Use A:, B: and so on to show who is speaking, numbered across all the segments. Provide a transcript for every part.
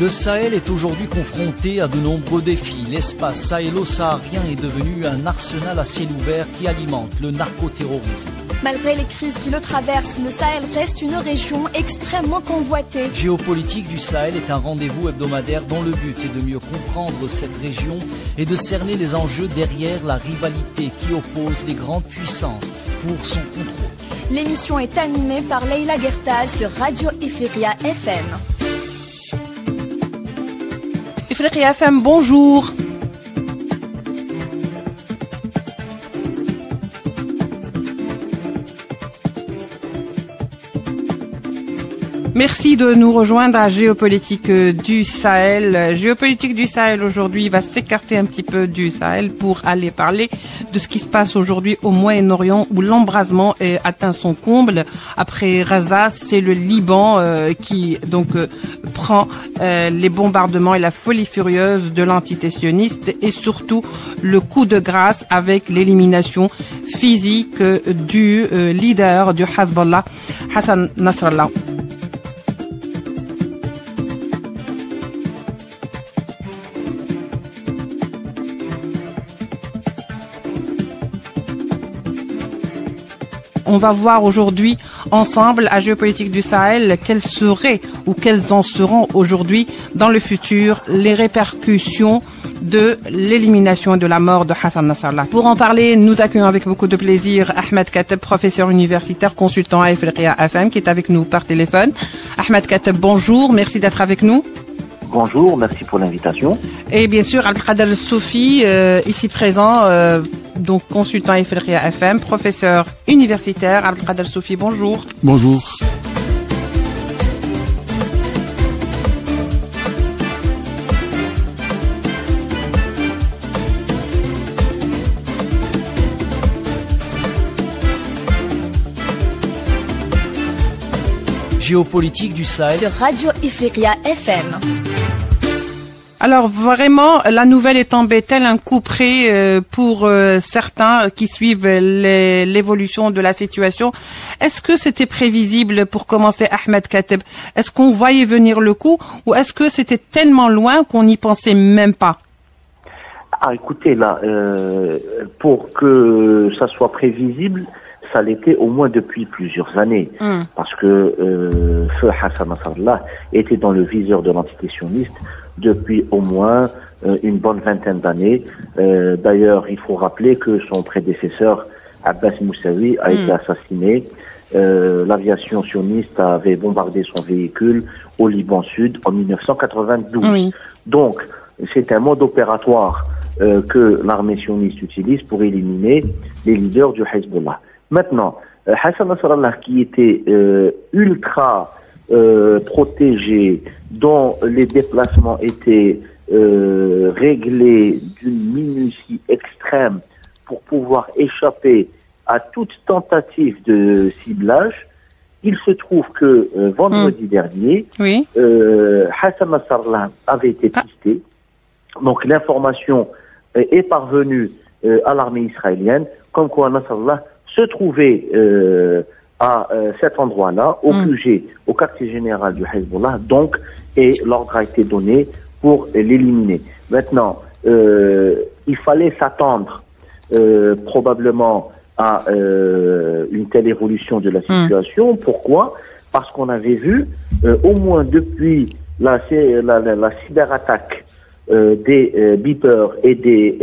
A: Le Sahel est aujourd'hui confronté à de nombreux défis. L'espace sahélo-saharien est devenu un arsenal à ciel ouvert qui alimente le narcoterrorisme.
B: Malgré les crises qui le traversent, le Sahel reste une région extrêmement convoitée.
A: Géopolitique du Sahel est un rendez-vous hebdomadaire dont le but est de mieux comprendre cette région et de cerner les enjeux derrière la rivalité qui oppose les grandes puissances pour son contrôle.
B: L'émission est animée par Leila Gertal sur Radio Ifriqiya FM.
C: Ifriqiya FM, bonjour. Merci de nous rejoindre à Géopolitique du Sahel. Géopolitique du Sahel aujourd'hui va s'écarter un petit peu du Sahel pour aller parler de ce qui se passe aujourd'hui au Moyen-Orient où l'embrasement atteint son comble. Après Gaza, c'est le Liban qui donc prend les bombardements et la folie furieuse de l'entité sioniste et surtout le coup de grâce avec l'élimination physique du leader du Hezbollah, Hassan Nasrallah. On va voir aujourd'hui ensemble à Géopolitique du Sahel quelles seraient ou quelles en seront aujourd'hui dans le futur les répercussions de l'élimination et de la mort de Hassan Nasrallah. Pour en parler, nous accueillons avec beaucoup de plaisir Ahmed Kateb, professeur universitaire, consultant à Ifriqiya FM, qui est avec nous par téléphone. Ahmed Kateb, bonjour, merci d'être avec nous.
D: Bonjour, merci pour l'invitation.
C: Et bien sûr, Abdelkader Soufi, ici présent, donc consultant à Ifriqiya FM, professeur universitaire. Abdelkader Soufi, bonjour.
E: Bonjour.
A: Géopolitique du Sahel
B: sur Radio Ifriqiya FM.
C: Alors vraiment, la nouvelle est tombée tel un coup près pour certains qui suivent l'évolution de la situation. Est-ce que c'était prévisible pour commencer, Ahmed Kateb? Est-ce qu'on voyait venir le coup ou est-ce que c'était tellement loin qu'on n'y pensait même pas?
D: Ah, écoutez, là, pour que ça soit prévisible, ça l'était au moins depuis plusieurs années. Parce que feu Hassan Nasrallah était dans le viseur de l'entité sioniste depuis au moins une bonne vingtaine d'années. D'ailleurs, il faut rappeler que son prédécesseur, Abbas Moussaoui, a été assassiné. L'aviation sioniste avait bombardé son véhicule au Liban Sud en 1992. Oui. Donc, c'est un mode opératoire que l'armée sioniste utilise pour éliminer les leaders du Hezbollah. Maintenant, Hassan Nasrallah, qui était ultra protégé, dont les déplacements étaient réglés d'une minutie extrême pour pouvoir échapper à toute tentative de ciblage, il se trouve que vendredi dernier, Hassan Nasrallah avait été pisté. Donc l'information est parvenue à l'armée israélienne, comme quoi Nasrallah se trouvait à cet endroit-là, au QG, au quartier général du Hezbollah, donc, et l'ordre a été donné pour l'éliminer. Maintenant, il fallait s'attendre probablement à une telle évolution de la situation. Pourquoi? Parce qu'on avait vu, au moins depuis la cyberattaque des beepers et des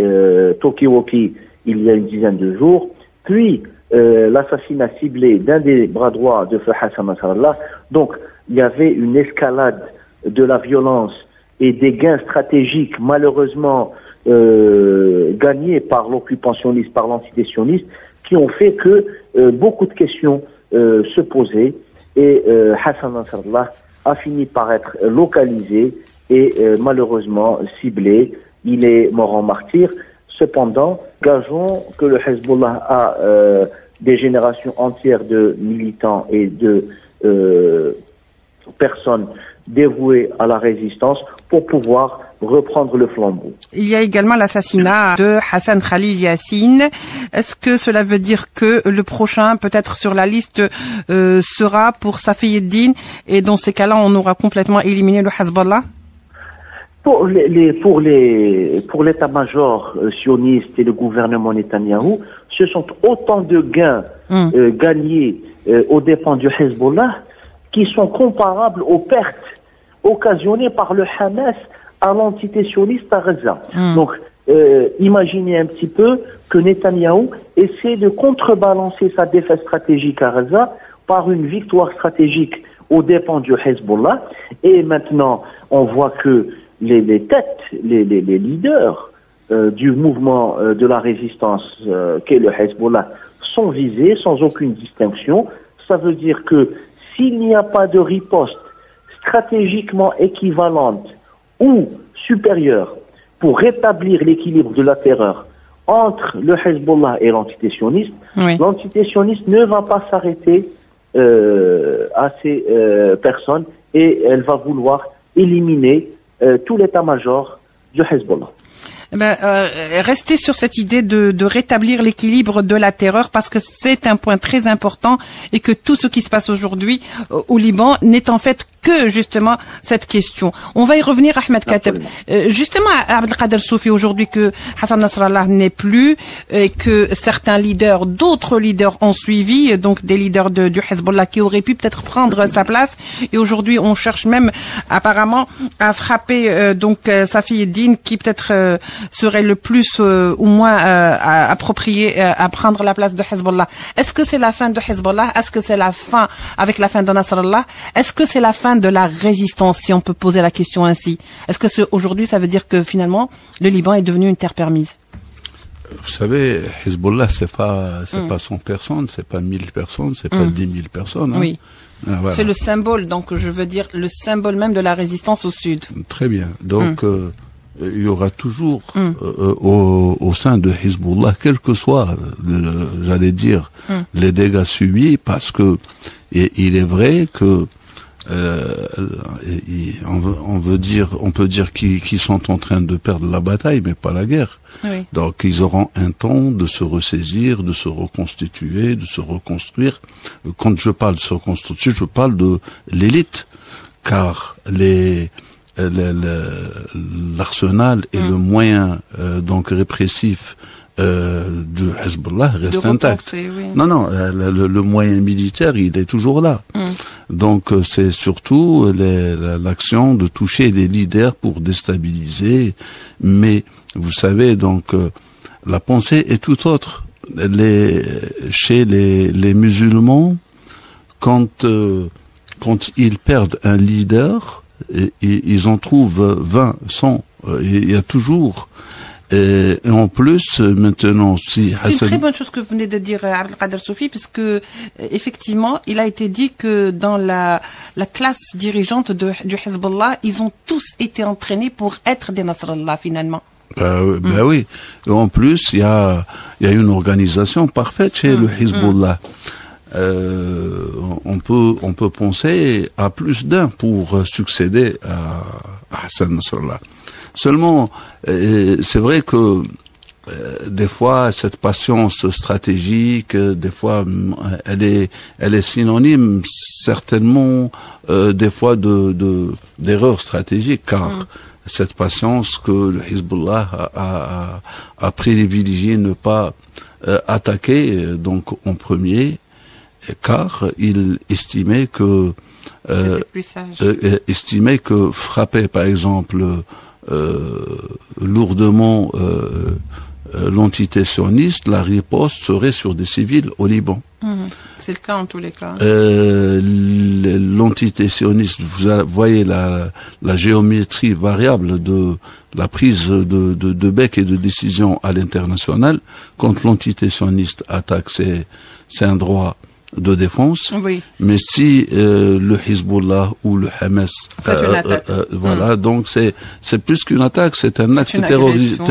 D: talkie-walkie il y a une dizaine de jours, puis l'assassinat ciblé d'un des bras droits de feu Hassan Nasrallah. Donc, il y avait une escalade de la violence et des gains stratégiques, malheureusement, gagnés par l'occupant sioniste, par l'entité sioniste, qui ont fait que beaucoup de questions se posaient et Hassan Nasrallah a fini par être localisé et malheureusement ciblé. Il est mort en martyr. Cependant, gageons que le Hezbollah a des générations entières de militants et de personnes dévouées à la résistance pour pouvoir reprendre le flambeau.
C: Il y a également l'assassinat de Hassan Khalil Yassine. Est-ce que cela veut dire que le prochain, peut-être sur la liste, sera pour Safi Eddin et dans ces cas-là, on aura complètement éliminé le Hezbollah?
D: Pour l'état-major sioniste et le gouvernement Netanyahou, ce sont autant de gains gagnés aux dépens du Hezbollah qui sont comparables aux pertes occasionnées par le Hamas à l'entité sioniste à Gaza. Donc, imaginez un petit peu que Netanyahou essaie de contrebalancer sa défaite stratégique à Gaza par une victoire stratégique aux dépens du Hezbollah. Et maintenant, on voit que les têtes, les leaders du mouvement de la résistance qu'est le Hezbollah sont visés sans aucune distinction. Ça veut dire que s'il n'y a pas de riposte stratégiquement équivalente ou supérieure pour rétablir l'équilibre de la terreur entre le Hezbollah et l'entité sioniste, l'entité sioniste ne va pas s'arrêter à ces personnes et elle va vouloir éliminer tout l'état-major du Hezbollah.
C: Restez sur cette idée de rétablir l'équilibre de la terreur parce que c'est un point très important et que tout ce qui se passe aujourd'hui au Liban n'est en fait que justement cette question. On va y revenir, Ahmed Kateb. Justement, Abdelkader Soufi, aujourd'hui que Hassan Nasrallah n'est plus et que certains leaders, d'autres leaders ont suivi, donc des leaders du Hezbollah qui auraient pu peut-être prendre sa place. Et aujourd'hui, on cherche même apparemment à frapper Safi Eddine qui peut-être serait le plus ou moins approprié à prendre la place de Hezbollah. Est-ce que c'est la fin de Hezbollah? Est-ce que c'est la fin avec la fin de Nasrallah? Est-ce que c'est la fin de la résistance, si on peut poser la question ainsi? Est-ce que aujourd'hui, ça veut dire que finalement, le Liban est devenu une terre permise?
E: Vous savez, Hezbollah, c'est pas 100 personnes, c'est pas 1000 personnes, c'est pas 10 000 personnes. Hein.
C: Oui. Voilà. C'est le symbole, donc je veux dire le symbole même de la résistance au sud.
E: Très bien. Donc, il y aura toujours au sein de Hezbollah, quel que soit, j'allais dire, les dégâts subis, parce que il est vrai que on peut dire qu'ils sont en train de perdre la bataille, mais pas la guerre. Oui. Donc ils auront un temps de se ressaisir, de se reconstituer, de se reconstruire. Quand je parle de se reconstituer, je parle de l'élite, car l'arsenal et le moyen donc répressif de Hezbollah reste intact. Non, le moyen militaire, il est toujours là. Donc c'est surtout l'action de toucher les leaders pour déstabiliser. Mais vous savez, donc la pensée est tout autre. Chez les musulmans, quand ils perdent un leader, ils en trouvent 20, 100. Il y a toujours. Et en plus, maintenant, si
C: c'est une très bonne chose que vous venez de dire, Abdelkader Soufi, puisque effectivement, il a été dit que dans la classe dirigeante du Hezbollah, ils ont tous été entraînés pour être des Nasrallah finalement.
E: Oui. Et en plus, il y a une organisation parfaite chez le Hezbollah. On peut penser à plus d'un pour succéder à Hassan Nasrallah. Seulement, c'est vrai que des fois cette patience stratégique, des fois elle est synonyme certainement des fois d'erreurs stratégiques, car cette patience que le Hezbollah a privilégié ne pas attaquer donc en premier, car il estimait que frapper par exemple lourdement l'entité sioniste, la riposte serait sur des civils au Liban.
C: C'est le cas en tous les cas.
E: L'entité sioniste, vous voyez la géométrie variable de la prise de bec et de décision à l'international. Quand l'entité sioniste attaque, c'est un droit de défense,
C: oui.
E: Mais si le Hezbollah ou le Hamas,
C: c'est une attaque.
E: Voilà, donc c'est plus qu'une attaque, c'est un acte terroriste.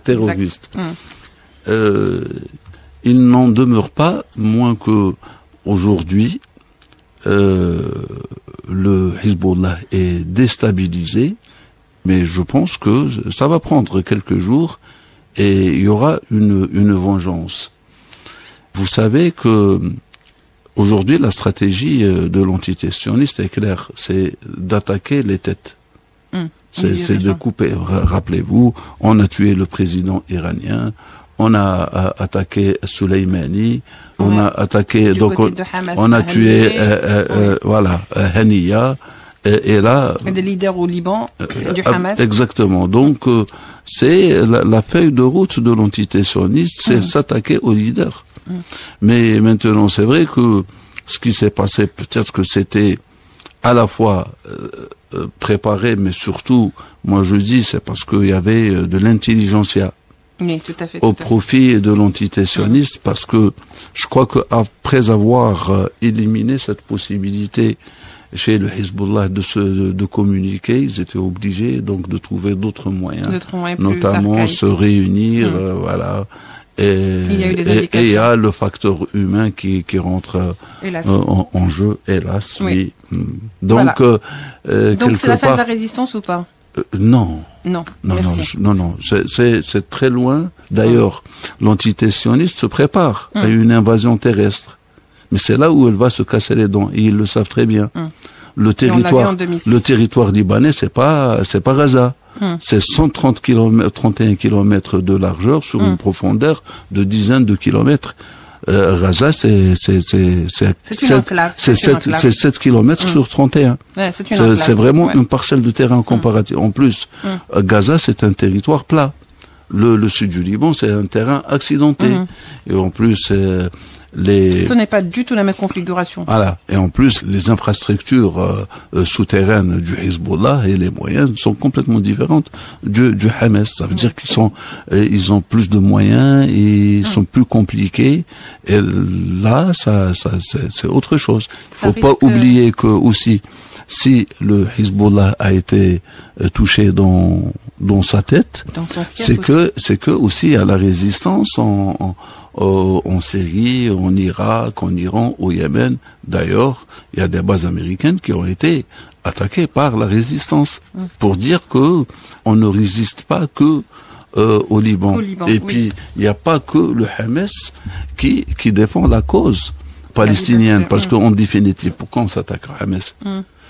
E: Terroriste. Il n'en demeure pas moins que aujourd'hui le Hezbollah est déstabilisé, mais je pense que ça va prendre quelques jours et il y aura une vengeance. Vous savez que aujourd'hui, la stratégie de l'entité sioniste est claire, c'est d'attaquer les têtes. C'est de couper. Rappelez-vous, on a tué le président iranien, on a attaqué Soleimani, on a attaqué, donc on a tué, Haniya, et là.
C: Et des leaders au Liban, du Hamas.
E: Exactement. Donc, c'est la feuille de route de l'entité sioniste, c'est s'attaquer aux leaders. Mais maintenant, c'est vrai que ce qui s'est passé, peut-être que c'était à la fois préparé, mais surtout, moi je dis, c'est parce qu'il y avait de l'intelligentsia.
C: Oui, tout à fait.
E: Au profit de l'entité sioniste, parce que je crois qu'après avoir éliminé cette possibilité chez le Hezbollah de communiquer, ils étaient obligés donc de trouver d'autres moyens, notamment se réunir, voilà. Et il y a le facteur humain qui rentre en jeu, hélas. Oui. Donc,
C: voilà. Donc c'est la fin de la résistance ou pas?
E: Non.
C: Non.
E: C'est très loin. D'ailleurs, l'entité sioniste se prépare à une invasion terrestre. Mais c'est là où elle va se casser les dents. Et ils le savent très bien. Le territoire libanais, c'est pas Gaza. C'est 31 kilomètres de largeur sur une profondeur de dizaines de kilomètres. Gaza, c'est 7 kilomètres sur 31.
C: Ouais,
E: c'est vraiment une parcelle de terrain comparative. En plus, Gaza, c'est un territoire plat. Le sud du Liban, c'est un terrain accidenté. Et en plus,
C: ce n'est pas du tout la même configuration.
E: Voilà. Et en plus, les infrastructures souterraines du Hezbollah et les moyens sont complètement différentes du Hamas. Ça veut dire ils ont plus de moyens et ils sont plus compliqués. Et là, c'est autre chose. Faut pas oublier que aussi, si le Hezbollah a été touché dans sa tête, c'est que aussi il y a la résistance en Syrie, en Irak, en Iran, au Yémen. D'ailleurs, il y a des bases américaines qui ont été attaquées par la résistance pour dire que on ne résiste pas que au Liban. Et puis, il n'y a pas que le Hamas qui défend la cause palestinienne, parce qu'en définitive, pourquoi on s'attaque au Hamas?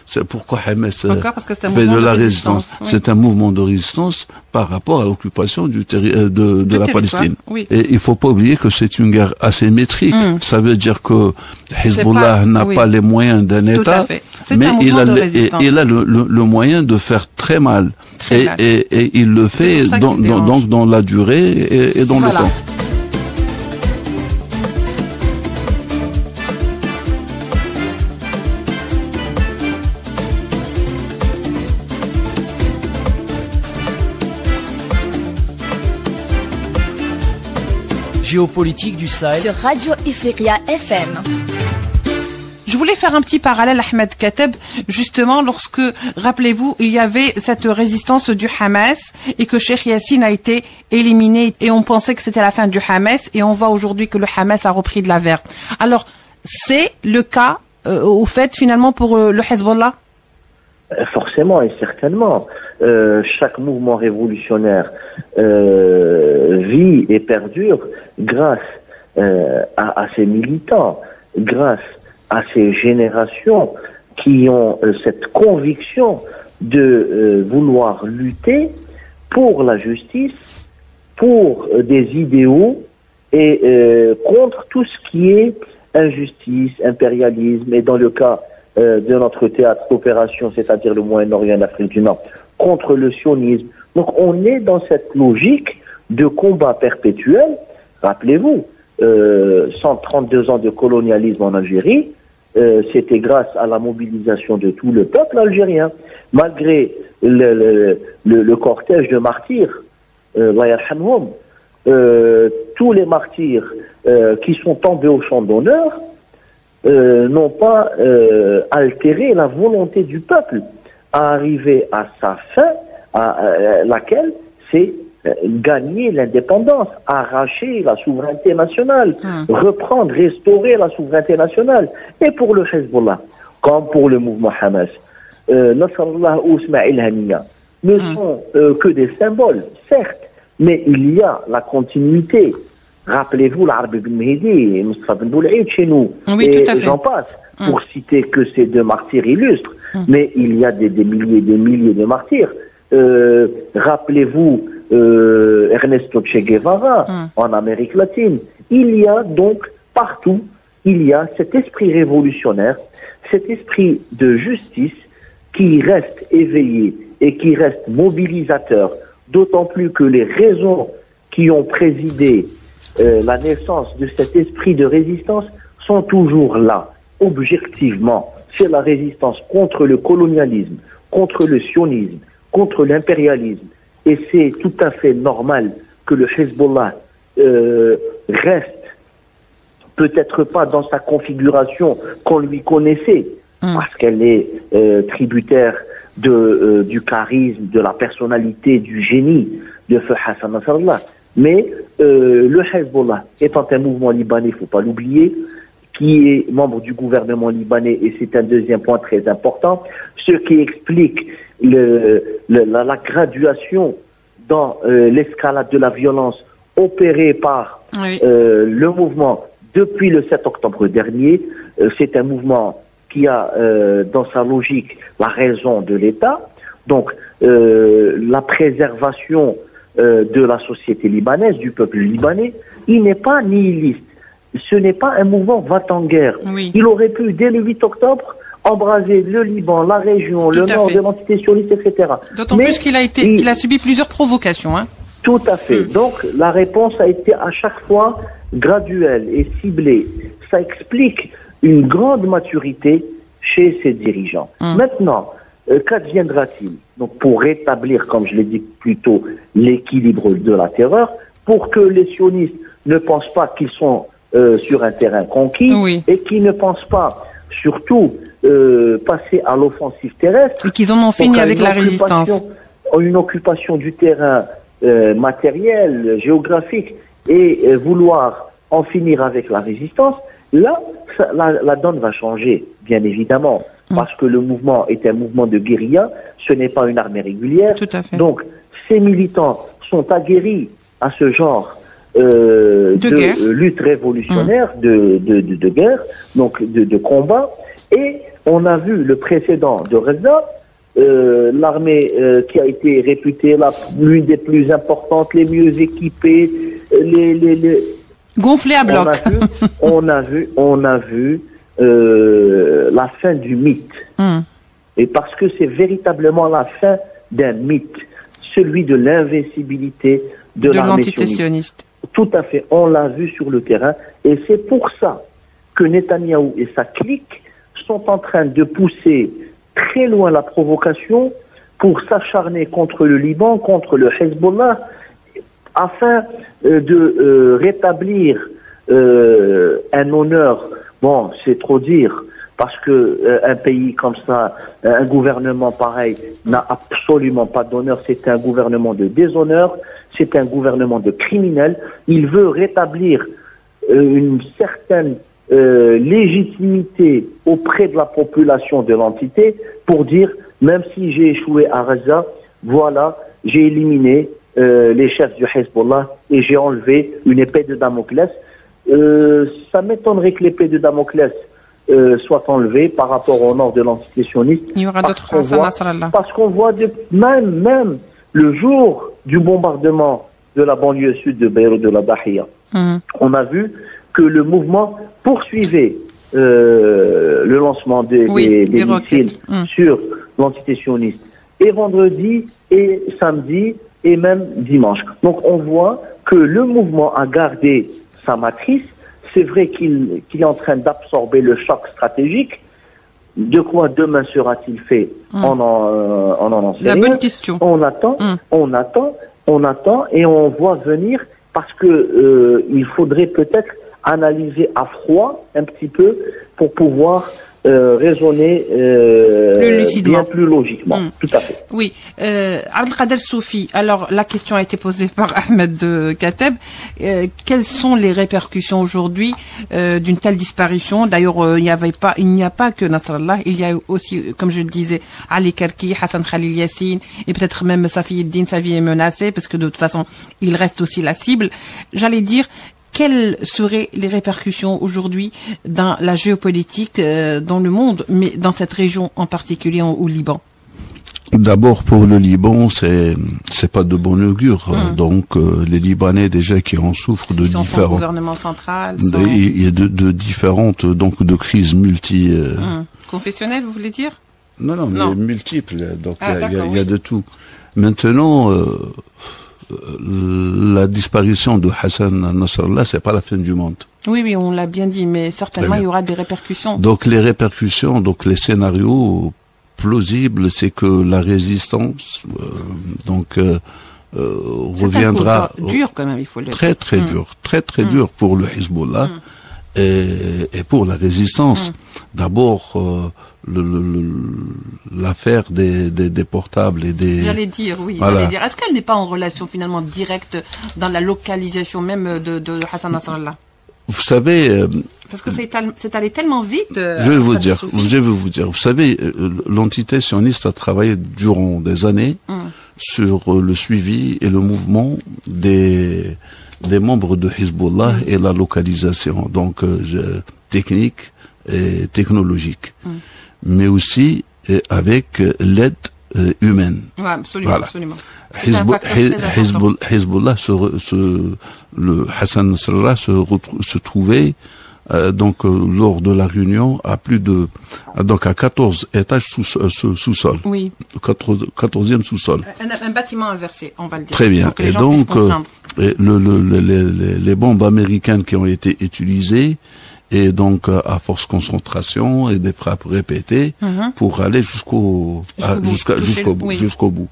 E: C'est pourquoi Hamas fait de la résistance. C'est un mouvement de résistance par rapport à l'occupation de la Palestine.
C: Oui.
E: Et il faut pas oublier que c'est une guerre asymétrique. Ça veut dire que Hezbollah n'a pas les moyens d'un État, mais il a le moyen de faire très mal. Et il le fait donc dans la durée et dans le temps.
A: Géopolitique du Sahel
B: sur Radio Ifriqiya FM.
C: Je voulais faire un petit parallèle, Ahmed Kateb, justement lorsque, rappelez-vous, il y avait cette résistance du Hamas et que Cheikh Yassine a été éliminé et on pensait que c'était la fin du Hamas et on voit aujourd'hui que le Hamas a repris de la verve. Alors, c'est le cas au fait finalement pour le Hezbollah?
D: Forcément et certainement. Chaque mouvement révolutionnaire vit et perdure grâce à ses militants, grâce à ces générations qui ont cette conviction de vouloir lutter pour la justice, pour des idéaux et contre tout ce qui est injustice, impérialisme, et dans le cas de notre théâtre d'opération, c'est-à-dire le Moyen-Orient et l'Afrique du Nord, contre le sionisme. Donc on est dans cette logique de combat perpétuel. Rappelez-vous, 132 ans de colonialisme en Algérie, c'était grâce à la mobilisation de tout le peuple algérien. Malgré le cortège de martyrs, tous les martyrs qui sont tombés au champ d'honneur n'ont pas altéré la volonté du peuple à arriver à sa fin, à laquelle c'est gagner l'indépendance, arracher la souveraineté nationale, reprendre, restaurer la souveraineté nationale. Et pour le Hezbollah, comme pour le mouvement Hamas, Nasrallah ou Ismail Haniya ne sont que des symboles, certes, mais il y a la continuité. Rappelez-vous l'Arabi Ben Mehdi, Mustafa Ben Boulaïd chez nous, et j'en passe, pour citer que ces deux martyrs illustres. Mais il y a des milliers de martyrs Rappelez-vous Ernesto Che Guevara en Amérique latine. Il y a donc partout, il y a cet esprit révolutionnaire, cet esprit de justice qui reste éveillé et qui reste mobilisateur, d'autant plus que les raisons qui ont présidé la naissance de cet esprit de résistance sont toujours là, objectivement. C'est la résistance contre le colonialisme, contre le sionisme, contre l'impérialisme. Et c'est tout à fait normal que le Hezbollah reste peut-être pas dans sa configuration qu'on lui connaissait, parce qu'elle est tributaire du charisme, de la personnalité, du génie de Feu Hassan Nasrallah. Mais le Hezbollah étant un mouvement libanais, il ne faut pas l'oublier, qui est membre du gouvernement libanais, et c'est un deuxième point très important, ce qui explique la graduation dans l'escalade de la violence opérée par le mouvement depuis le 7 octobre dernier. C'est un mouvement qui a dans sa logique la raison de l'État, donc la préservation de la société libanaise, du peuple libanais. Il n'est pas nihiliste. Ce n'est pas un mouvement va-t-en-guerre. Il aurait pu, dès le 8 octobre, embraser le Liban, la région, le nord de l'entité sioniste, etc.
C: D'autant plus qu'il a subi plusieurs provocations.
D: Tout à fait. Donc, la réponse a été à chaque fois graduelle et ciblée. Ça explique une grande maturité chez ces dirigeants. Maintenant, qu'adviendra-t-il? Donc, pour rétablir, comme je l'ai dit plus tôt, l'équilibre de la terreur, pour que les sionistes ne pensent pas qu'ils sont sur un terrain conquis et qu'ils ne pensent pas, surtout, passer à l'offensive terrestre.
C: Et qu'ils en ont fini avec la résistance.
D: Une occupation du terrain matériel, géographique, et vouloir en finir avec la résistance, là, la donne va changer, bien évidemment, parce que le mouvement est un mouvement de guérilla, ce n'est pas une armée régulière.
C: Tout à fait.
D: Donc, ces militants sont aguerris à ce genre de lutte révolutionnaire, de guerre, donc de combat. Et on a vu le précédent de Reza, l'armée qui a été réputée l'une des plus importantes, les mieux équipées,
C: gonflée à bloc.
D: On a vu la fin du mythe. Et parce que c'est véritablement la fin d'un mythe, celui de l'invincibilité de
C: l'entité sioniste.
D: Tout à fait, on l'a vu sur le terrain, et c'est pour ça que Netanyahou et sa clique sont en train de pousser très loin la provocation pour s'acharner contre le Liban, contre le Hezbollah, afin de rétablir un honneur. Bon, c'est trop dire, parce que un pays comme ça, un gouvernement pareil, n'a absolument pas d'honneur. C'est un gouvernement de déshonneur, c'est un gouvernement de criminels. Il veut rétablir une certaine légitimité auprès de la population de l'entité pour dire, même si j'ai échoué à Gaza, voilà, j'ai éliminé les chefs du Hezbollah et j'ai enlevé une épée de Damoclès. Ça m'étonnerait que l'épée de Damoclès soit enlevée par rapport au nord de l'entité sioniste.
C: Il y aura d'autres Nasrallah.
D: Parce qu'on voit même le jour du bombardement de la banlieue sud de Beyrouth, de la Dahiya, on a vu que le mouvement poursuivait le lancement des missiles sur l'entité sioniste, et vendredi et samedi et même dimanche. Donc on voit que le mouvement a gardé sa matrice. C'est vrai qu'il est en train d'absorber le choc stratégique. De quoi demain sera-t-il fait? On en sait rien.
C: La bonne question.
D: On attend et on voit venir, parce que il faudrait peut-être analyser à froid un petit peu pour pouvoir raisonner bien plus logiquement. Tout à fait.
C: Oui. Abdelkader Soufi, alors la question a été posée par Ahmed Kateb. Quelles sont les répercussions aujourd'hui d'une telle disparition? D'ailleurs, il n'y a pas que Nasrallah, il y a aussi, comme je le disais, Ali Karki, Hassan Khalil Yassine, et peut-être même Safi Eddin. Sa vie est menacée, parce que de toute façon, il reste aussi la cible. J'allais dire, quelles seraient les répercussions aujourd'hui dans la géopolitique, dans le monde, mais dans cette région en particulier, au Liban?
E: D'abord, pour le Liban, c'est pas de bon augure. Donc, les Libanais déjà qui en souffrent de différents
C: gouvernement central,
E: il y a de différentes donc de crises
C: confessionnelles, vous voulez dire?
E: Non, mais multiples. Donc, il y a de tout. Maintenant, la disparition de Hassan Nasrallah, c'est pas la fin du monde.
C: Oui, on l'a bien dit, mais certainement il y aura des répercussions.
E: Donc, les répercussions, donc les scénarios plausible, c'est que la résistance reviendra.
C: C'est un coup dur quand même, il faut le dire.
E: Très dur, très dur pour le Hezbollah et pour la résistance. D'abord, l'affaire des portables et des.
C: J'allais dire, voilà. Est-ce qu'elle n'est pas en relation finalement directe dans la localisation même de Hassan Nasrallah?
E: Vous savez.
C: Parce que c'est allé tellement vite.
E: Je vais vous dire. Vous savez, l'entité sioniste a travaillé durant des années sur le suivi et le mouvement des membres de Hezbollah et la localisation, donc technique et technologique, mais aussi avec l'aide humaine.
C: Ouais, absolument, absolument.
E: Hezbollah, le Hassan Nasrallah se trouvait lors de la réunion à à 14 étages sous-sol.
C: Oui.
E: 14e sous-sol.
C: Un bâtiment inversé, on va le dire.
E: Très bien. Et donc les bombes américaines qui ont été utilisées et donc à force concentration et des frappes répétées pour aller jusqu'au bout.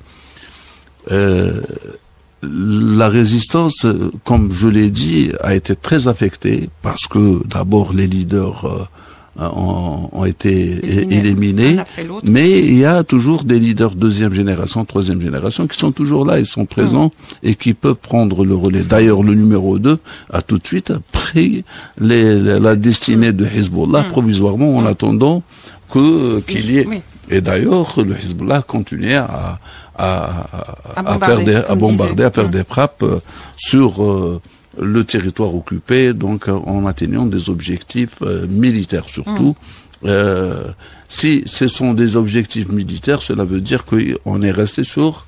E: La résistance, comme je l'ai dit, a été très affectée parce que d'abord les leaders ont été éliminés, mais il y a toujours des leaders deuxième génération, troisième génération qui sont toujours là, ils sont présents et qui peuvent prendre le relais. D'ailleurs, le numéro 2 a tout de suite pris la destinée de Hezbollah provisoirement en attendant qu'il y ait. Oui. Et d'ailleurs, le Hezbollah continuait à bombarder, à faire des frappes sur le territoire occupé, donc en atteignant des objectifs militaires surtout. Si ce sont des objectifs militaires, cela veut dire qu'on est resté sur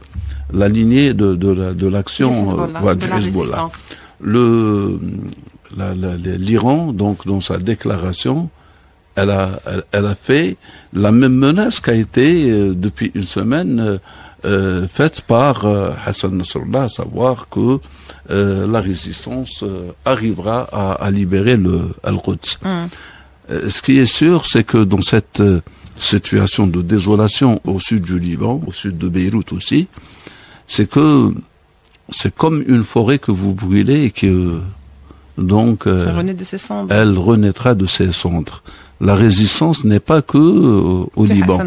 E: la lignée de l'action du Hezbollah. L'Iran, donc dans sa déclaration, elle a fait la même menace qu'a été depuis une semaine faite par Hassan Nasrallah, à savoir que la résistance arrivera à libérer Al-Quds. Ce qui est sûr, c'est que dans cette situation de désolation au sud du Liban, au sud de Beyrouth aussi, c'est que c'est comme une forêt que vous brûlez et que donc elle renaîtra de ses cendres. La résistance n'est pas que au Liban.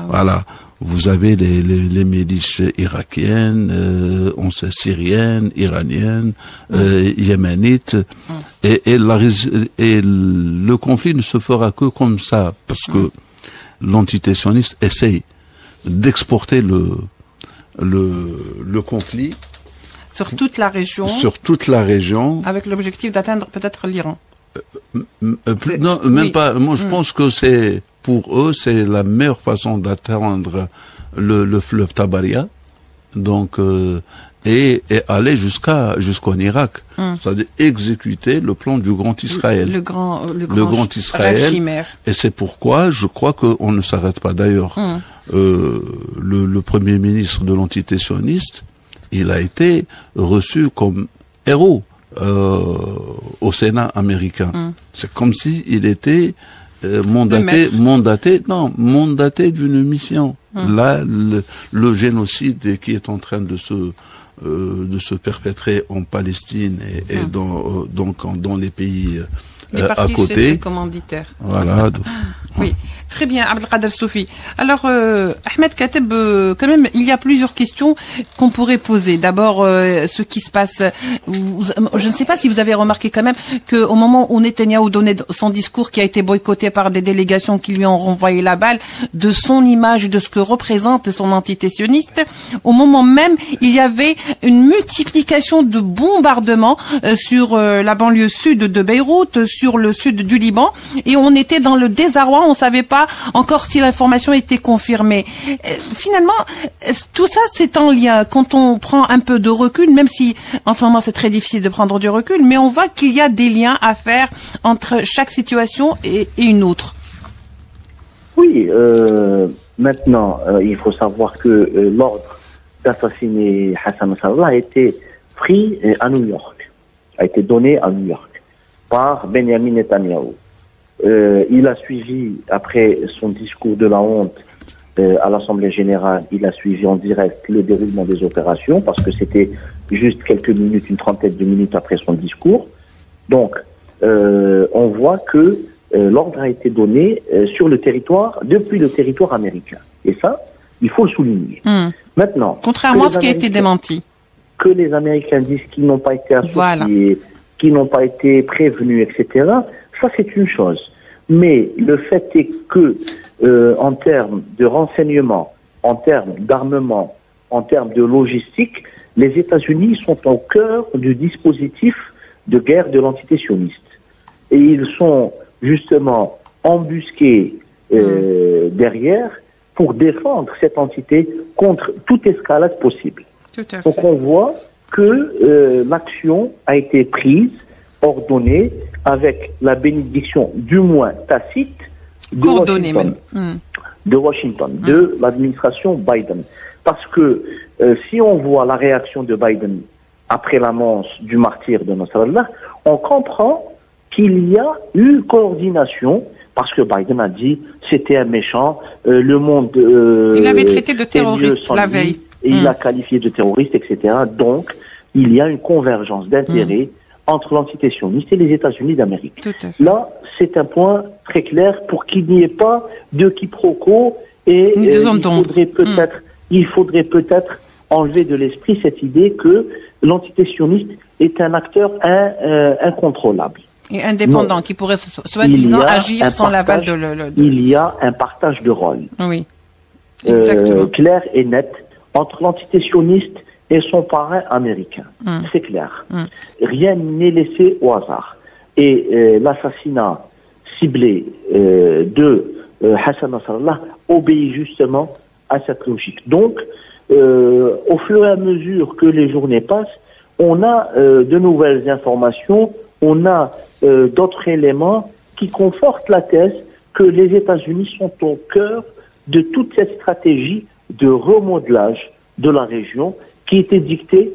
E: Voilà. Vous avez les milices irakiennes, syriennes, iraniennes, yéménites, et le conflit ne se fera que comme ça, parce que l'entité sioniste essaye d'exporter le conflit
C: sur toute la région.
E: Sur toute la région.
C: Avec l'objectif d'atteindre peut-être l'Iran.
E: Non, même pas. Moi, je pense que pour eux, c'est la meilleure façon d'atteindre le fleuve Tabaria, donc et aller jusqu'en Irak, c'est-à-dire exécuter le plan du Grand Israël,
C: le grand Israël.
E: Et c'est pourquoi je crois qu'on ne s'arrête pas. D'ailleurs, le premier ministre de l'entité sioniste, il a été reçu comme héros au Sénat américain. C'est comme si il était mandaté d'une mission. Là, le génocide qui est en train de se perpétrer en Palestine et dans les pays à côté.
C: Les commanditaires.
E: Voilà.
C: Oui, très bien, Abdelkader Soufi. Alors, Ahmed Kateb, quand même, il y a plusieurs questions qu'on pourrait poser. D'abord, ce qui se passe. Je ne sais pas si vous avez remarqué quand même qu'au moment où Netanyahou donnait son discours, qui a été boycotté par des délégations qui lui ont renvoyé la balle, de son image, de ce que représente son entité sioniste, au moment même, il y avait une multiplication de bombardements sur la banlieue sud de Beyrouth, sur le sud du Liban, et on était dans le désarroi. on savait pas encore si l'information était confirmée. Finalement, tout ça, c'est en lien. Quand on prend un peu de recul, même si en ce moment c'est très difficile de prendre du recul, mais on voit qu'il y a des liens à faire entre chaque situation et une autre.
D: Oui, maintenant, il faut savoir que l'ordre d'assassiner Hassan Nasrallah a été pris à New York, a été donné à New York par Benjamin Netanyahu. Il a suivi, après son discours de la honte à l'Assemblée générale, il a suivi en direct le déroulement des opérations, parce que c'était juste quelques minutes, une trentaine de minutes après son discours. Donc, on voit que l'ordre a été donné sur le territoire, depuis le territoire américain. Et ça, il faut le souligner. Maintenant,
C: contrairement à ce qui a été démenti.
D: Que les Américains disent qu'ils n'ont pas été associés, qu'ils n'ont pas été prévenus, etc., ça c'est une chose. Mais le fait est que, en termes de renseignement, en termes d'armement, en termes de logistique, les États-Unis sont au cœur du dispositif de guerre de l'entité sioniste. Et ils sont justement embusqués derrière pour défendre cette entité contre toute escalade possible. Donc on voit que l'action a été prise, ordonnée, avec la bénédiction du moins tacite de Washington, de l'administration Biden. Parce que si on voit la réaction de Biden après l'annonce du martyre de Nasrallah, on comprend qu'il y a eu coordination, parce que Biden a dit c'était un méchant, le monde...
C: il avait traité de terroriste la veille.
D: Et il l'a qualifié de terroriste, etc. Donc, il y a une convergence d'intérêts entre l'entité sioniste et les États-Unis d'Amérique. Là, c'est un point très clair pour qu'il n'y ait pas de quiproquo et il faudrait peut-être enlever de l'esprit cette idée que l'entité sioniste est un acteur incontrôlable.
C: Et indépendant, qui pourrait soi-disant agir sans l'aval de...
D: Il y a un partage de rôle.
C: Oui, exactement.
D: Clair et net entre l'entité sioniste et son parrain américain. C'est clair. Rien n'est laissé au hasard. Et l'assassinat ciblé de Hassan Nasrallah obéit justement à cette logique. Donc, au fur et à mesure que les journées passent, on a de nouvelles informations, on a d'autres éléments qui confortent la thèse que les États-Unis sont au cœur de toute cette stratégie de remodelage de la région qui était dictée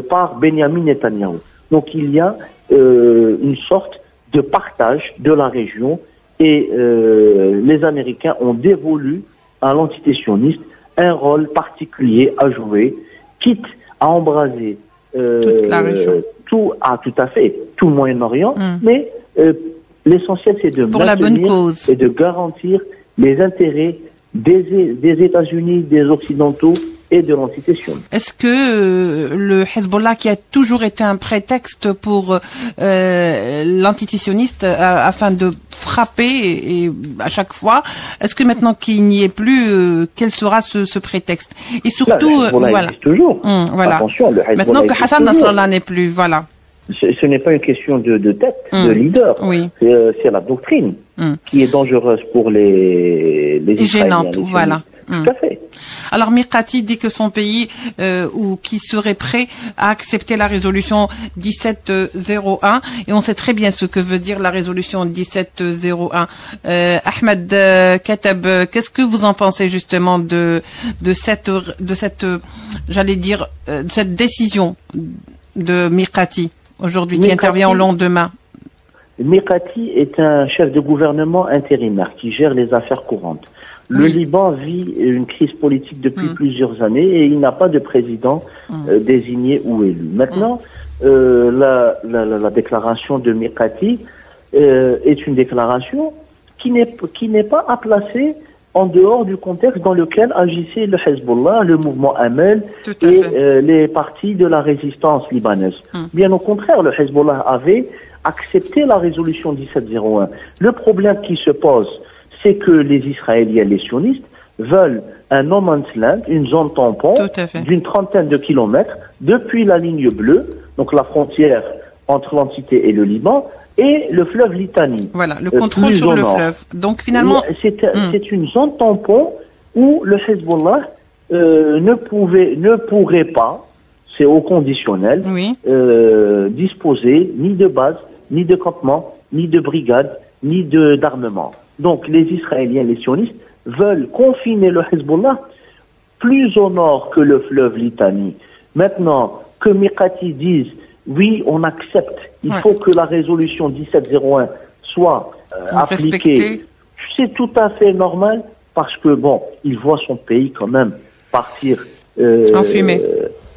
D: par Benjamin Netanyahu. Donc il y a une sorte de partage de la région et les Américains ont dévolu à l'entité sioniste un rôle particulier à jouer, quitte à embraser
C: toute la région.
D: Tout à fait, tout le Moyen-Orient, mais l'essentiel c'est de maintenir et de garantir les intérêts des États-Unis, des Occidentaux et de l'entité sioniste.
C: Est-ce que le Hezbollah, qui a toujours été un prétexte pour l'entité sioniste afin de frapper et à chaque fois, est-ce que maintenant qu'il n'y est plus, quel sera ce prétexte? Et surtout,
D: le Hezbollah existe toujours.
C: Voilà.
D: Attention, le Hezbollah
C: maintenant que Hassan Nasrallah n'est plus, voilà.
D: Ce n'est pas une question de tête, de leader.
C: Oui.
D: C'est la doctrine qui est dangereuse pour les Israéliens.
C: Gênante, voilà.
D: Tout à fait.
C: Alors Mirqati dit que son pays ou qui serait prêt à accepter la résolution 1701 et on sait très bien ce que veut dire la résolution 1701. Ahmed Katab, qu'est-ce que vous en pensez justement de cette j'allais dire cette décision de Mirqati aujourd'hui qui intervient au lendemain?
D: Mirqati est un chef de gouvernement intérimaire qui gère les affaires courantes. Le Liban vit une crise politique depuis plusieurs années et il n'a pas de président désigné ou élu. Maintenant, la déclaration de Mirqati est une déclaration qui n'est pas à placer en dehors du contexte dans lequel agissait le Hezbollah, le mouvement Amal et les partis de la résistance libanaise. Bien au contraire, le Hezbollah avait accepté la résolution 1701. Le problème qui se pose, c'est que les Israéliens, les sionistes, veulent un no man's land, une zone tampon d'une trentaine de kilomètres depuis la ligne bleue, donc la frontière entre l'entité et le Liban, et le fleuve Litani.
C: Voilà, le contrôle sur le fleuve. Donc finalement,
D: c'est une zone tampon où le Hezbollah ne pourrait pas, c'est au conditionnel, disposer ni de base, ni de campement, ni de brigade, ni d'armement. Donc les Israéliens, les sionistes, veulent confiner le Hezbollah plus au nord que le fleuve Litani. Maintenant, que Mikati dise, oui, on accepte, il faut que la résolution 1701 soit appliquée, c'est tout à fait normal, parce que, bon, il voit son pays quand même partir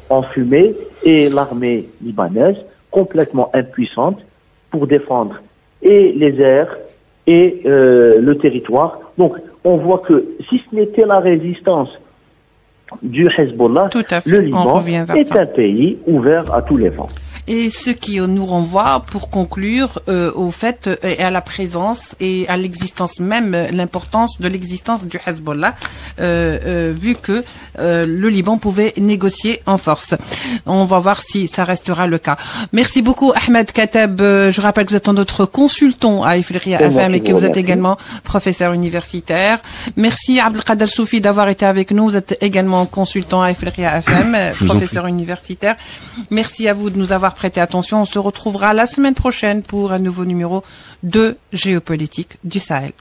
D: en fumée, et l'armée libanaise complètement impuissante pour défendre et les airs et le territoire. Donc, on voit que si ce n'était la résistance du Hezbollah, le Liban est un pays ouvert à tous les vents.
C: Et ce qui nous renvoie, pour conclure, au fait et à la présence et à l'existence même, l'importance de l'existence du Hezbollah, vu que le Liban pouvait négocier en force. On va voir si ça restera le cas. Merci beaucoup, Ahmed Kateb. Je rappelle que vous êtes notre consultant à Ifriqiya FM et que vous êtes également professeur universitaire. Merci, Abdelkader Soufi, d'avoir été avec nous. Vous êtes également consultant à Ifriqiya FM, professeur universitaire. Merci à vous de nous avoir prêté attention. On se retrouvera la semaine prochaine pour un nouveau numéro de Géopolitique du Sahel.